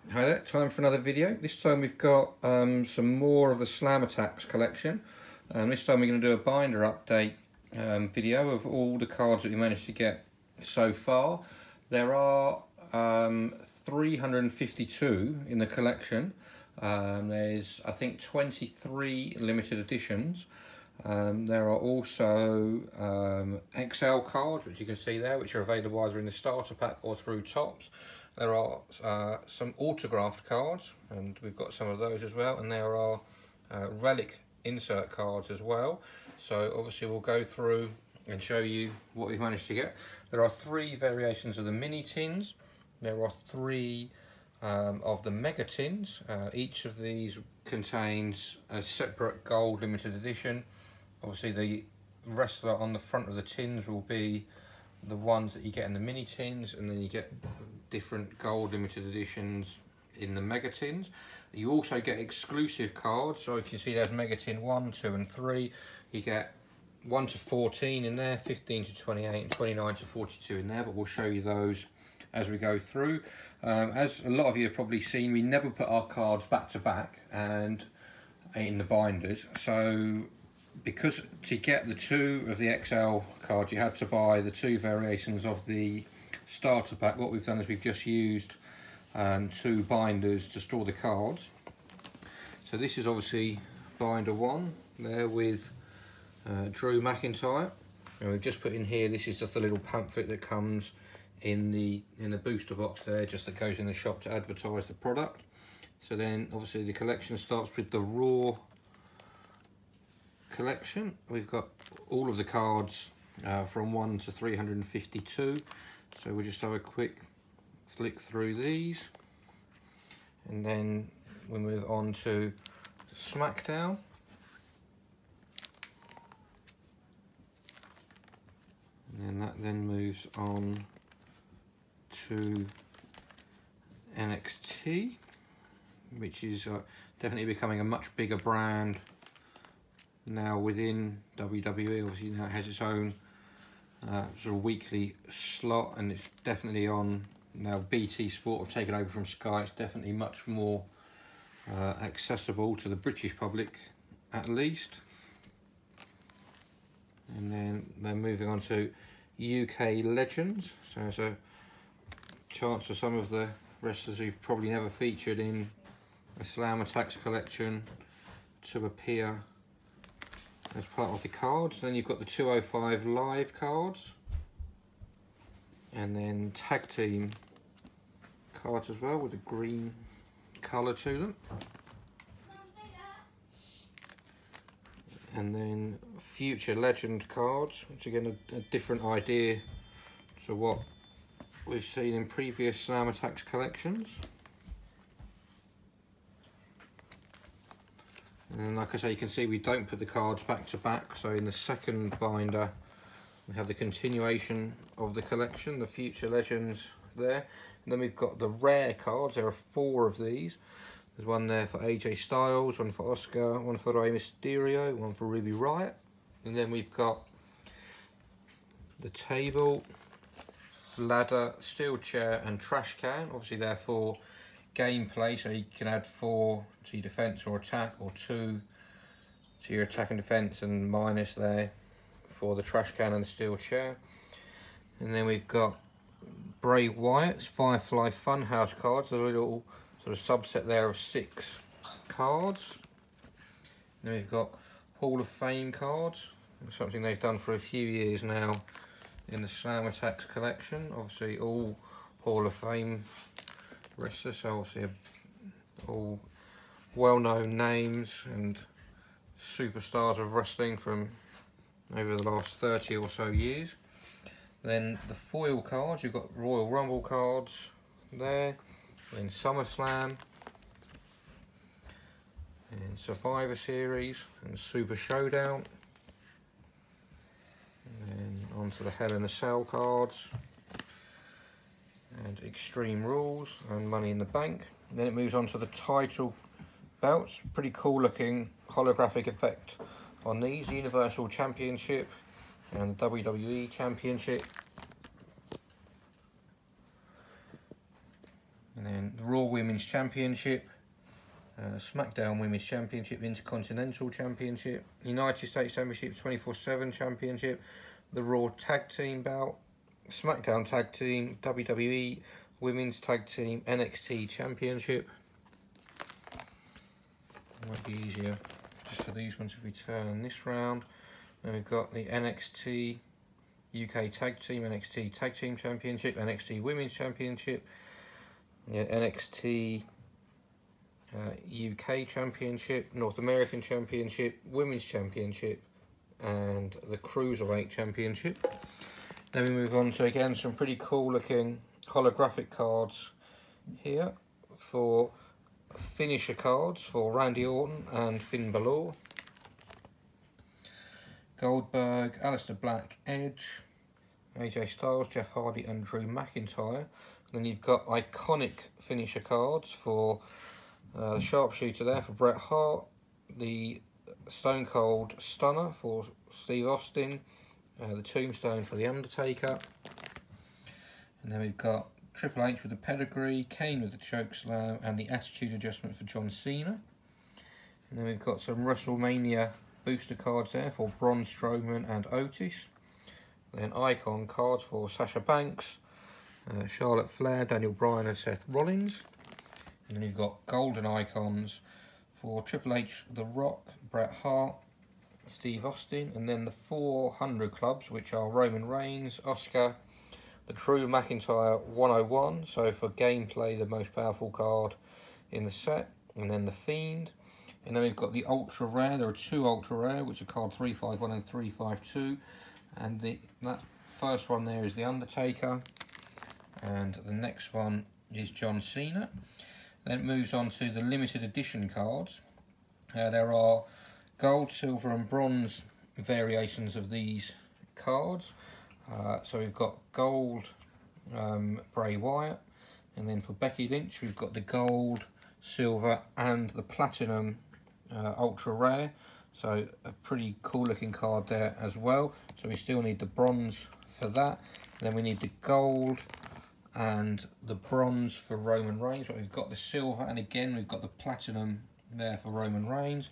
Hi there, time for another video. This time we've got some more of the Slam Attax collection. This time we're going to do a binder update video of all the cards that we managed to get so far. There are 352 in the collection. There's, I think, 23 limited editions. There are also XL cards, which you can see there, which are available either in the starter pack or through Tops. There are some autographed cards, and we've got some of those as well, and there are relic insert cards as well. So obviously we'll go through and show you what we've managed to get. There are 3 variations of the mini tins. There are 3 of the mega tins. Each of these contains a separate gold limited edition. Obviously the wrestler on the front of the tins will be the ones that you get in the mini tins, and then you get different gold limited editions in the mega tins. You also get exclusive cards, so you can see there's mega tin 1, 2 and 3. You get 1 to 14 in there, 15 to 28 and 29 to 42 in there, but we'll show you those as we go through. As a lot of you have probably seen, we never put our cards back to back and in the binders, so because to get the 2 of the XL cards you had to buy the 2 variations of the starter pack. What we've done is we've just used 2 binders to store the cards. So this is obviously binder 1 there with Drew McIntyre, and we've just put in here, this is just a little pamphlet that comes in the booster box there, just that goes in the shop to advertise the product. So then obviously the collection starts with the Raw collection. We've got all of the cards from 1 to 352, so we'll just have a quick flick through these, and then we move on to SmackDown, and that then moves on to NXT, which is definitely becoming a much bigger brand now within WWE. Obviously now it has its own sort of weekly slot, and it's definitely on now. BT Sport have taken over from Sky. It's definitely much more accessible to the British public at least. And then they're moving on to UK Legends, so there's a chance for some of the wrestlers who've probably never featured in a Slam Attax collection to appear as part of the cards. Then you've got the 205 live cards, and then tag team cards as well with a green colour to them, and then future legend cards, which again a different idea to what we've seen in previous Slam Attax collections. And like I say, you can see we don't put the cards back to back, so in the second binder we have the continuation of the collection, the future legends there. And then we've got the rare cards. There are 4 of these. There's one there for AJ Styles, one for Oscar, one for Rey Mysterio, one for Ruby Riott. And then we've got the table, ladder, steel chair and trash can. Obviously they're for gameplay, so you can add 4 to your defense or attack, or 2 to your attack and defense, and minus there for the trash can and the steel chair. And then we've got Bray Wyatt's Firefly Funhouse cards. There's a little sort of subset there of 6 cards. Then we've got Hall of Fame cards, something they've done for a few years now in the Slam Attax collection. Obviously all Hall of Fame wrestlers, so obviously all well-known names and superstars of wrestling from over the last 30 or so years. Then the foil cards, you've got Royal Rumble cards there, then SummerSlam, and Survivor Series, and Super Showdown, and then onto the Hell in a Cell cards, and Extreme Rules, and Money in the Bank. And then it moves on to the title belts. Pretty cool looking holographic effect on these. Universal Championship and the WWE Championship. And then the Raw Women's Championship, SmackDown Women's Championship, Intercontinental Championship, United States Championship 24/7 Championship, the Raw Tag Team Belt, SmackDown Tag Team, WWE Women's Tag Team, NXT Championship. It might be easier just for these ones if we turn this round. Then we've got the NXT UK Tag Team, NXT Tag Team Championship, NXT Women's Championship, yeah, NXT UK Championship, North American Championship, Women's Championship, and the Cruiserweight Championship. Then we move on to, again, some pretty cool looking holographic cards here for finisher cards for Randy Orton and Finn Balor, Goldberg, Aleister Black, Edge, AJ Styles, Jeff Hardy and Drew McIntyre. Then you've got iconic finisher cards for the Sharpshooter there for Bret Hart, the Stone Cold Stunner for Steve Austin, the Tombstone for The Undertaker. And then we've got Triple H with the Pedigree, Kane with the Chokeslam, and the Attitude Adjustment for John Cena. And then we've got some WrestleMania booster cards there for Braun Strowman and Otis. Then icon cards for Sasha Banks, Charlotte Flair, Daniel Bryan and Seth Rollins. And then you've got golden icons for Triple H, The Rock, Bret Hart, Steve Austin, and then the 400 clubs, which are Roman Reigns, Oscar, the Drew McIntyre 101, so for gameplay the most powerful card in the set, and then the Fiend. And then we've got the ultra rare. There are two ultra rare, which are card 351 and 352, and that first one there is the Undertaker, and the next one is John Cena. Then it moves on to the limited edition cards. There are gold, silver and bronze variations of these cards. So we've got gold Bray Wyatt, and then for Becky Lynch we've got the gold, silver and the platinum ultra rare. So a pretty cool looking card there as well. So we still need the bronze for that. And then we need the gold and the bronze for Roman Reigns, but we've got the silver, and again we've got the platinum there for Roman Reigns.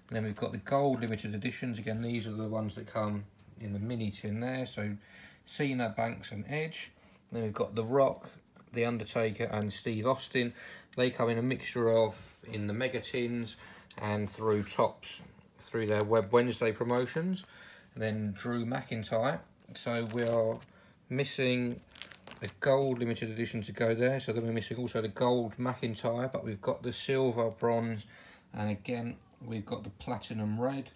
And then we've got the gold limited editions. Again, these are the ones that come in the mini tin there, so Cena, Banks and Edge. And then we've got The Rock, The Undertaker and Steve Austin. They come in a mixture of in the mega tins and through tops through their Web Wednesday promotions. And then Drew McIntyre, so we are missing the gold limited edition to go there, so then we're missing also the gold McIntyre, but we've got the silver, bronze, and again we've got the platinum red,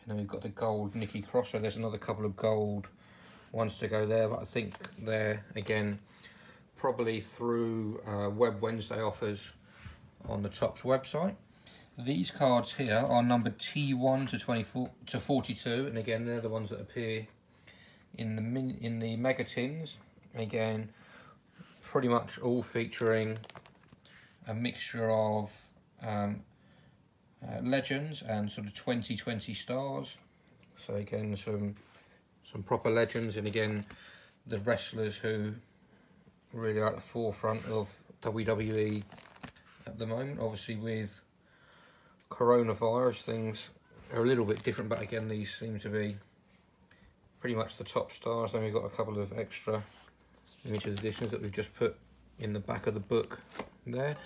and then we've got the gold Nikki Cross. So there's another couple of gold ones to go there, but I think they're again probably through Web Wednesday offers on the Topps website. These cards here are numbered T1 to 24 to 42, and again they're the ones that appear in the mega tins. Again, pretty much all featuring a mixture of legends and sort of 2020 stars. So again, some proper legends, and again the wrestlers who really are at the forefront of WWE at the moment. Obviously with coronavirus things are a little bit different, but again these seem to be pretty much the top stars. Then we've got a couple of extra limited editions that we've just put in the back of the book there.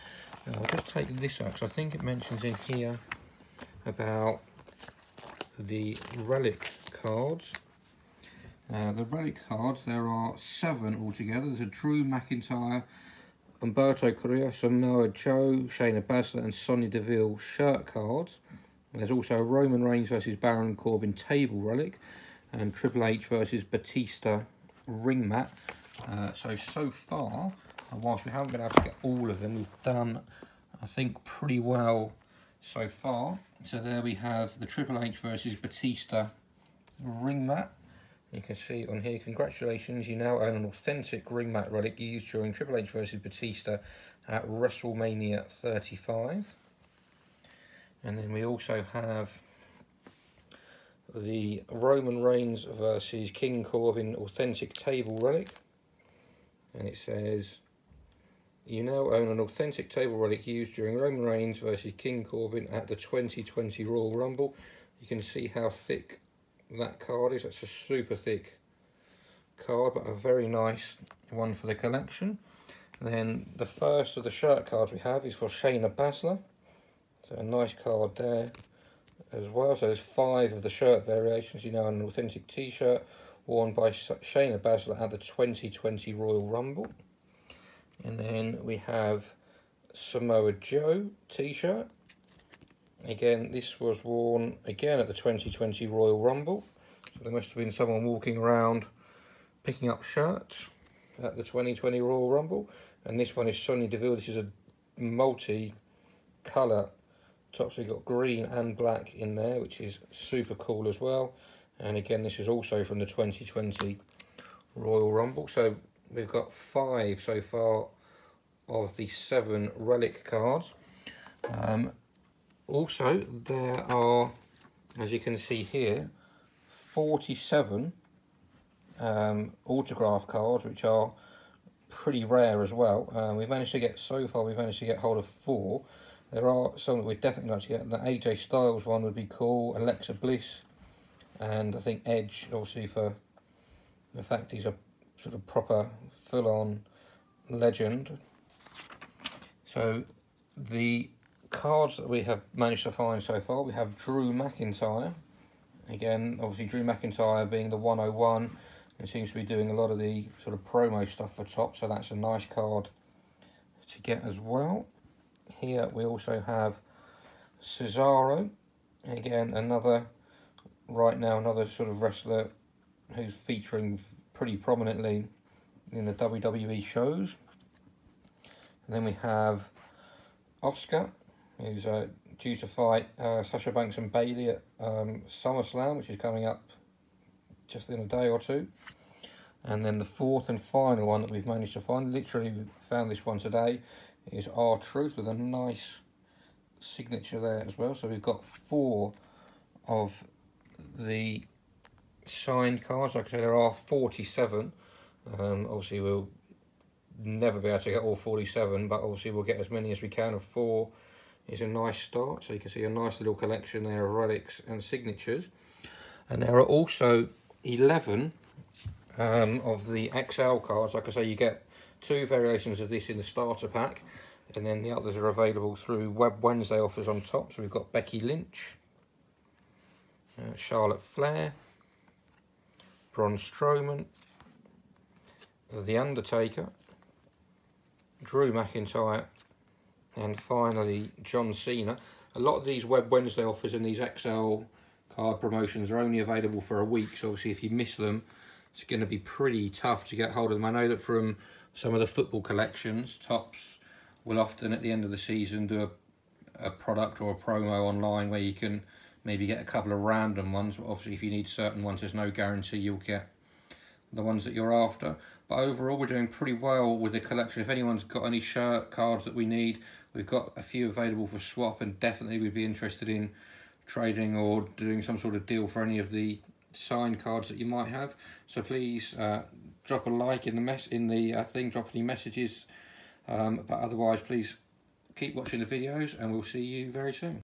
Now I'll just take this out because I think it mentions in here about the relic cards. The relic cards, there are 7 altogether. There's a Drew McIntyre, Humberto Carrillo, Samoa Joe, Shayna Baszler and Sonya Deville shirt cards. And there's also a Roman Reigns versus Baron Corbin table relic, and Triple H versus Batista ring mat. So far, whilst we haven't been able to get all of them, we've done, I think, pretty well so far. So there we have the Triple H versus Batista ring mat. You can see on here, congratulations, you now own an authentic ring mat relic used during Triple H versus Batista at WrestleMania 35. And then we also have the Roman Reigns versus King Corbin authentic table relic. And it says You now own an authentic table relic used during Roman Reigns versus King Corbin at the 2020 Royal Rumble. You can see how thick that card is. That's a super thick card, but a very nice one for the collection. And then the first of the shirt cards we have is for Shayna Baszler. So a nice card there as well. So there's 5 of the shirt variations. You know, an authentic t-shirt worn by Shayna Baszler at the 2020 Royal Rumble. And then we have Samoa Joe t-shirt. Again, this was worn again at the 2020 Royal Rumble. So there must have been someone walking around picking up shirts at the 2020 Royal Rumble. And this one is Sonya Deville. This is a multi-colour top, so you've got green and black in there, which is super cool as well. And again, this is also from the 2020 Royal Rumble. So we've got 5 so far of the 7 relic cards. Also, there are, as you can see here, 47 autograph cards, which are pretty rare as well. We've managed to get, so far, we've managed to get hold of 4. There are some that we'd definitely like to get. The AJ Styles one would be cool, Alexa Bliss, and I think Edge, obviously, for the fact he's a sort of proper full-on legend. So the cards that we have managed to find so far, we have Drew McIntyre. Again, obviously Drew McIntyre being the 101, and seems to be doing a lot of the sort of promo stuff for top, so that's a nice card to get as well. Here we also have Cesaro. Again, another sort of wrestler who's featuring pretty prominently in the WWE shows. And then we have Oscar, who's due to fight Sasha Banks and Bayley at SummerSlam, which is coming up just in a day or two. And then the 4th and final one that we've managed to find, literally we found this one today, is R-Truth with a nice signature there as well. So we've got 4 of the signed cards. Like I said, there are 47. Obviously we'll never be able to get all 47, but obviously we'll get as many as we can. Of 4 is a nice start. So you can see a nice little collection there of relics and signatures. And there are also 11 of the XL cards. Like I say, you get 2 variations of this in the starter pack, and then the others are available through Web Wednesday offers on top. So we've got Becky Lynch, Charlotte Flair, Braun Strowman, The Undertaker, Drew McIntyre, and finally John Cena. A lot of these Web Wednesday offers and these XL card promotions are only available for a week, so obviously if you miss them, it's going to be pretty tough to get hold of them. I know that from some of the football collections, Topps will often at the end of the season do a product or a promo online where you can maybe get a couple of random ones, but obviously if you need certain ones, there's no guarantee you'll get the ones that you're after. But overall, we're doing pretty well with the collection. If anyone's got any shirt cards that we need, we've got a few available for swap, and definitely we'd be interested in trading or doing some sort of deal for any of the signed cards that you might have. So please drop a like in the thing, drop any messages, but otherwise please keep watching the videos, and we'll see you very soon.